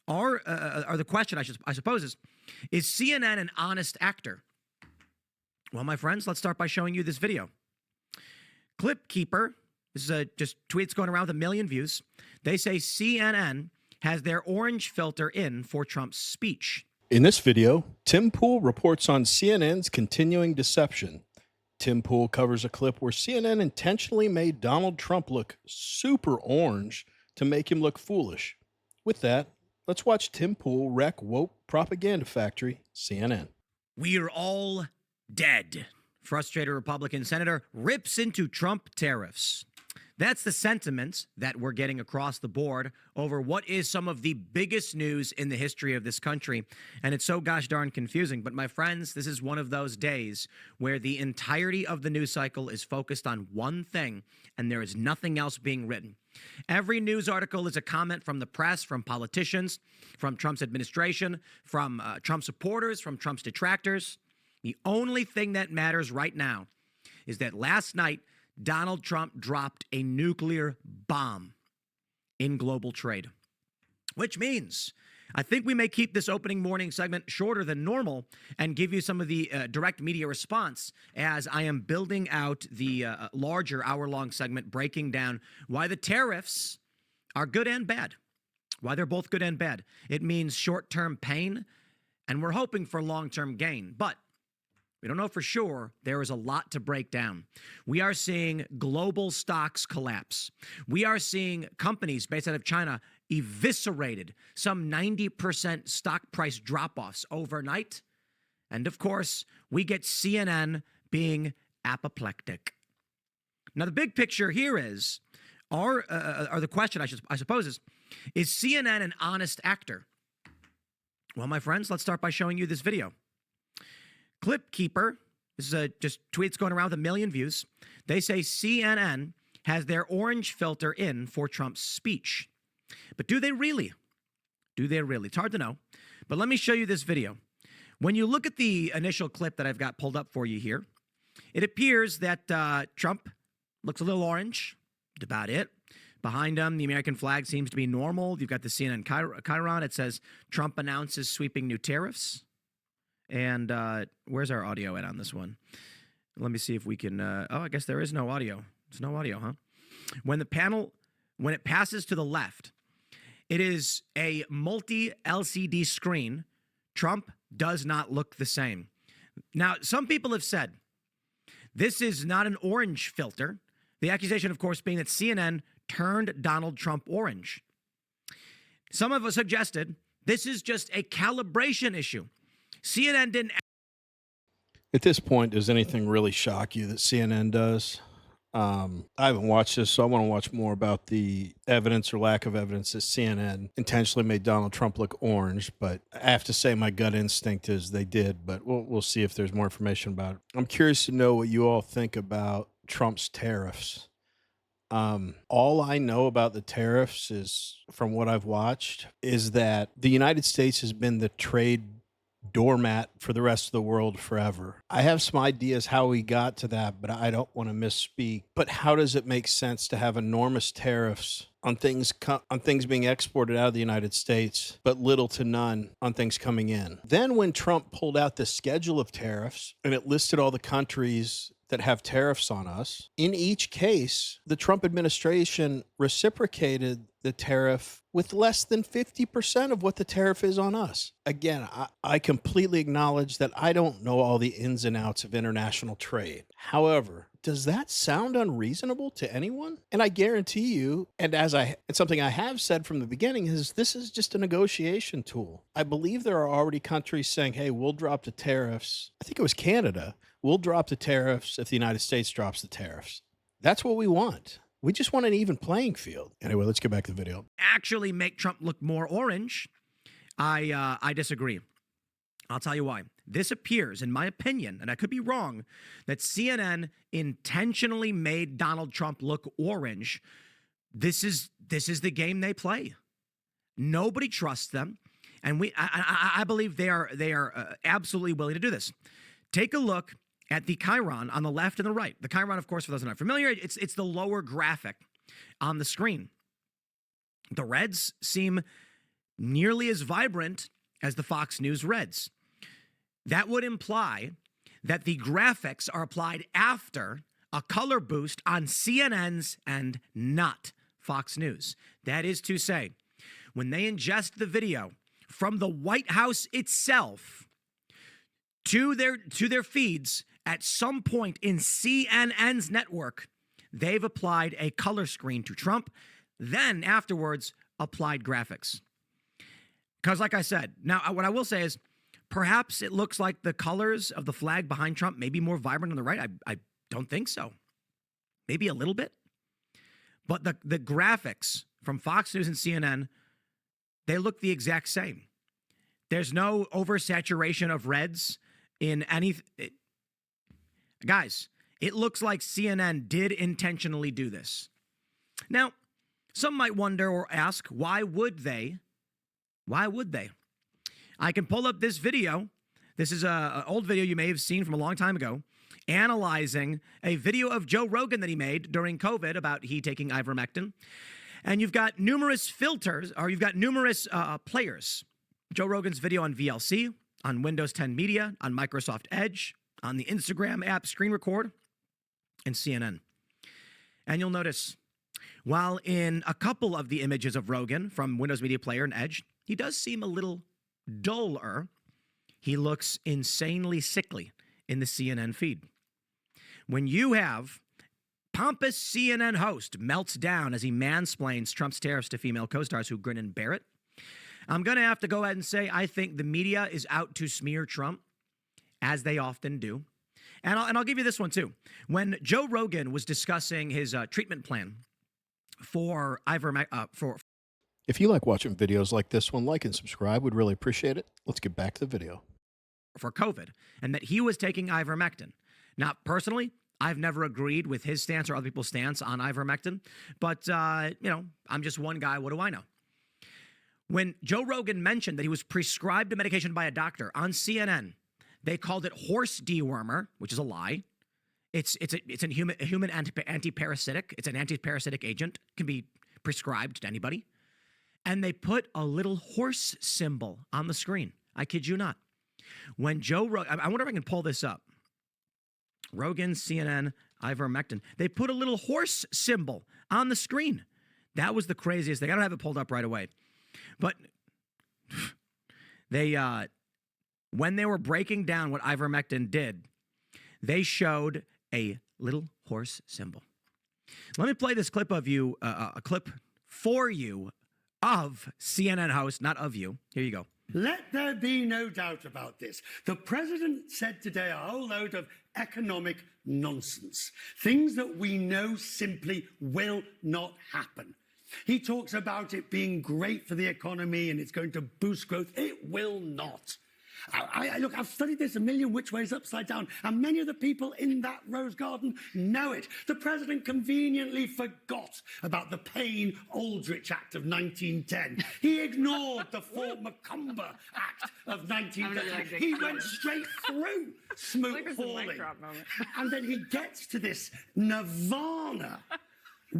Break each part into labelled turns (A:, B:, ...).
A: Or the question I suppose is CNN an honest actor? Well, my friends, let's start by showing you this video. Clip Keeper, this is just tweets going around with 1 million views. They say CNN has their orange filter in for Trump's speech.
B: In this video, Tim Pool reports on CNN's continuing deception. Tim Pool covers a clip where CNN intentionally made Donald Trump look super orange to make him look foolish. With that, let's watch Tim Pool wreck woke propaganda factory, CNN.
A: We're all dead. Frustrated Republican senator rips into Trump tariffs. That's the sentiment that we're getting across the board over what is some of the biggest news in the history of this country. And it's so gosh darn confusing. But my friends, this is one of those days where the entirety of the news cycle is focused on one thing and there is nothing else being written. Every news article is a comment from the press, from politicians, from Trump's administration, from Trump supporters, from Trump's detractors. The only thing that matters right now is that last night, Donald Trump dropped a nuclear bomb in global trade, which means I think we may keep this opening morning segment shorter than normal and give you some of the direct media response as I am building out the larger hour-long segment breaking down why the tariffs are good and bad, why they're both good and bad. It means short-term pain, and we're hoping for long-term gain, but we don't know for sure. There is a lot to break down. We are seeing global stocks collapse. We are seeing companies based out of China eviscerated, some 90% stock price drop-offs overnight. And of course, we get CNN being apoplectic. Now, the big picture here is, or the question I suppose is CNN an honest actor? Well, my friends, let's start by showing you this video. Clip Keeper, this is just tweets going around with 1 million views. They say CNN has their orange filter in for Trump's speech. But do they really? Do they really? It's hard to know. But let me show you this video. When you look at the initial clip that I've got pulled up for you here, it appears that Trump looks a little orange. That's about it. Behind him, the American flag seems to be normal. You've got the CNN chyron. It says Trump announces sweeping new tariffs. And where's our audio at on this one? Let me see if we can. I guess there is no audio. There's no audio, huh? When it passes to the left, it is a multi-LCD screen. Trump does not look the same. Now, some people have said this is not an orange filter. The accusation, of course, being that CNN turned Donald Trump orange. Some of us suggested this is just a calibration issue. CNN didn't.
B: At this point, does anything really shock you that CNN does? I haven't watched this, so I want to watch more about the evidence or lack of evidence that CNN intentionally made Donald Trump look orange. But I have to say my gut instinct is they did, but we'll see if there's more information about it. I'm curious to know what you all think about Trump's tariffs. All I know about the tariffs is, from what I've watched, is that the United States has been the trade doormat for the rest of the world forever. I have some ideas how we got to that, but I don't want to misspeak. But how does it make sense to have enormous tariffs on things being exported out of the United States, but little to none on things coming in? Then when Trump pulled out the schedule of tariffs and it listed all the countries that have tariffs on us, in each case, the Trump administration reciprocated the tariff with less than 50% of what the tariff is on us. Again, I completely acknowledge that I don't know all the ins and outs of international trade. However, does that sound unreasonable to anyone? And I guarantee you, and it's something I have said from the beginning, is this is just a negotiation tool. I believe there are already countries saying, hey, we'll drop the tariffs. I think it was Canada. We'll drop the tariffs if the United States drops the tariffs. That's what we want. We just want an even playing field. Anyway, let's get back to the video.
A: Actually make Trump look more orange. I disagree. I'll tell you why. This appears, in my opinion, and I could be wrong, that CNN intentionally made Donald Trump look orange. This is the game they play. Nobody trusts them, and I believe they are absolutely willing to do this. Take a look at the chyron on the left and the right. The chyron, of course, for those who are not familiar, it's the lower graphic on the screen. The reds seem nearly as vibrant as the Fox News Reds. That would imply that the graphics are applied after a color boost on CNN's and not Fox News. That is to say, when they ingest the video from the White House itself to their feeds at some point in CNN's network, they've applied a color screen to Trump, then afterwards applied graphics. Because like I said, now what I will say is perhaps it looks like the colors of the flag behind Trump may be more vibrant on the right. I don't think so. Maybe a little bit. But the graphics from Fox News and CNN, they look the exact same. There's no oversaturation of reds in any... Guys, it looks like CNN did intentionally do this. Now, some might wonder or ask, why would they? Why would they? I can pull up this video. This is an old video you may have seen from a long time ago, analyzing a video of Joe Rogan that he made during COVID about he taking ivermectin. And you've got numerous filters, or you've got numerous players. Joe Rogan's video on VLC, on Windows 10 Media, on Microsoft Edge, on the Instagram app Screen Record, and CNN. And you'll notice, while in a couple of the images of Rogan from Windows Media Player and Edge, he does seem a little duller. He looks insanely sickly in the CNN feed. When you have pompous CNN host melts down as he mansplains Trump's tariffs to female co-stars who grin and bear it, I'm going to have to go ahead and say I think the media is out to smear Trump, as they often do. And I'll give you this one too. When Joe Rogan was discussing his treatment plan for ivermectin,
B: If you like watching videos like this one, like and subscribe. We'd really appreciate it. Let's get back to the video.
A: For COVID, and that he was taking ivermectin. Now, personally, I've never agreed with his stance or other people's stance on ivermectin, but, I'm just one guy. What do I know? When Joe Rogan mentioned that he was prescribed a medication by a doctor on CNN, they called it horse dewormer, which is a lie. It's a human antiparasitic. It's an antiparasitic agent. Can be prescribed to anybody. And they put a little horse symbol on the screen. I kid you not. When Joe Rogan, I wonder if I can pull this up. Rogan, CNN, ivermectin. They put a little horse symbol on the screen. That was the craziest thing. I don't have it pulled up right away. But they, when they were breaking down what ivermectin did, they showed a little horse symbol. Let me play this clip of you, a clip for you of CNN host, not of you. Here you go.
C: Let there be no doubt about this. The president said today a whole load of economic nonsense, things that we know simply will not happen. He talks about it being great for the economy and it's going to boost growth. It will not. Look, I've studied this a million which ways upside down, and many of the people in that rose garden know it. The president conveniently forgot about the Payne-Aldrich Act of 1910. He ignored the Fort Macomber Act of 1910. He went straight through Smoot Hawley. And then he gets to this nirvana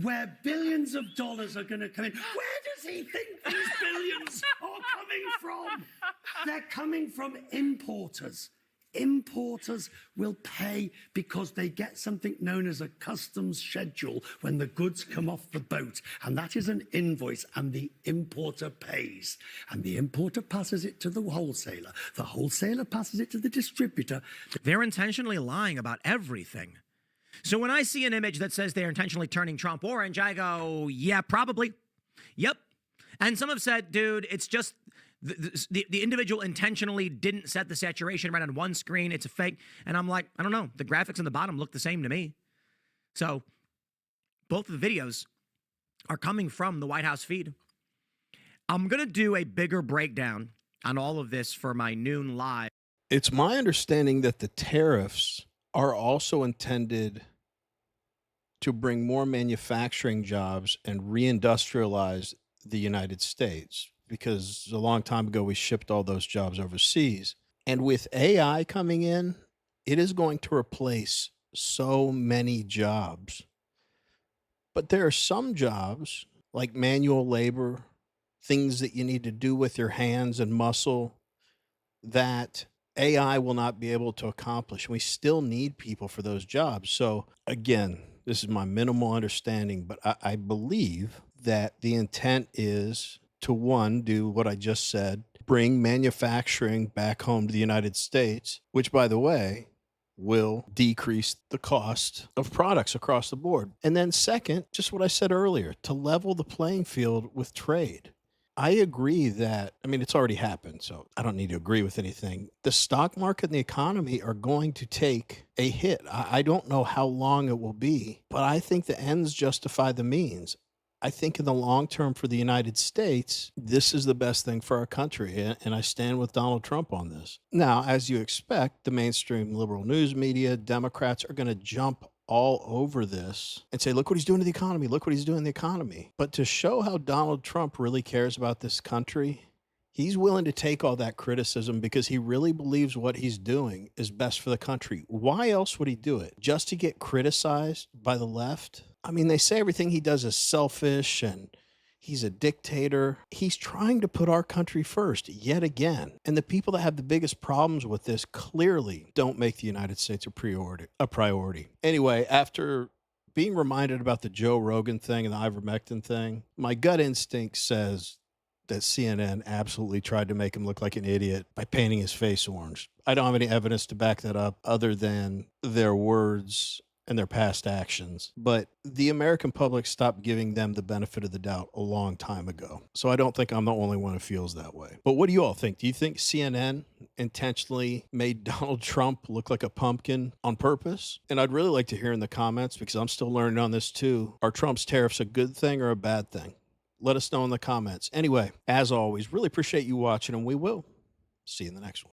C: where billions of dollars are going to come in. Where does he think these billions are coming from? They're coming from importers. Importers will pay because they get something known as a customs schedule when the goods come off the boat. And that is an invoice, and the importer pays. And the importer passes it to the wholesaler. The wholesaler passes it to the distributor.
A: They're intentionally lying about everything. So when I see an image that says they're intentionally turning Trump orange, I go, yeah, probably. Yep. And some have said, dude, it's just the individual intentionally didn't set the saturation right on one screen. It's a fake. And I'm like, I don't know. The graphics on the bottom look the same to me. So both of the videos are coming from the White House feed. I'm going to do a bigger breakdown on all of this for my noon live.
B: It's my understanding that the tariffs are also intended to bring more manufacturing jobs and reindustrialize the United States, because a long time ago we shipped all those jobs overseas. And with AI coming in, it is going to replace so many jobs. But there are some jobs like manual labor, things that you need to do with your hands and muscle that AI will not be able to accomplish. We still need people for those jobs. So, again, this is my minimal understanding, but I believe that the intent is to, one, do what I just said, bring manufacturing back home to the United States, which, by the way, will decrease the cost of products across the board. And then second, just what I said earlier, to level the playing field with trade. I agree that, I mean, it's already happened, so I don't need to agree with anything. The stock market and the economy are going to take a hit. I don't know how long it will be, but I think the ends justify the means. I think in the long term for the United States, this is the best thing for our country. And I stand with Donald Trump on this. Now, as you expect, the mainstream liberal news media, Democrats are going to jump all over this and say, look what he's doing to the economy. Look what he's doing to the economy. But to show how Donald Trump really cares about this country, he's willing to take all that criticism because he really believes what he's doing is best for the country. Why else would he do it? Just to get criticized by the left? I mean, they say everything he does is selfish and he's a dictator. He's trying to put our country first yet again. And the people that have the biggest problems with this clearly don't make the United States a priority. Anyway, after being reminded about the Joe Rogan thing and the ivermectin thing, my gut instinct says that CNN absolutely tried to make him look like an idiot by painting his face orange. I don't have any evidence to back that up other than their words and their past actions. But the American public stopped giving them the benefit of the doubt a long time ago. So I don't think I'm the only one who feels that way. But what do you all think? Do you think CNN intentionally made Donald Trump look like a pumpkin on purpose? And I'd really like to hear in the comments, because I'm still learning on this too. Are Trump's tariffs a good thing or a bad thing? Let us know in the comments. Anyway, as always, really appreciate you watching, and we will see you in the next one.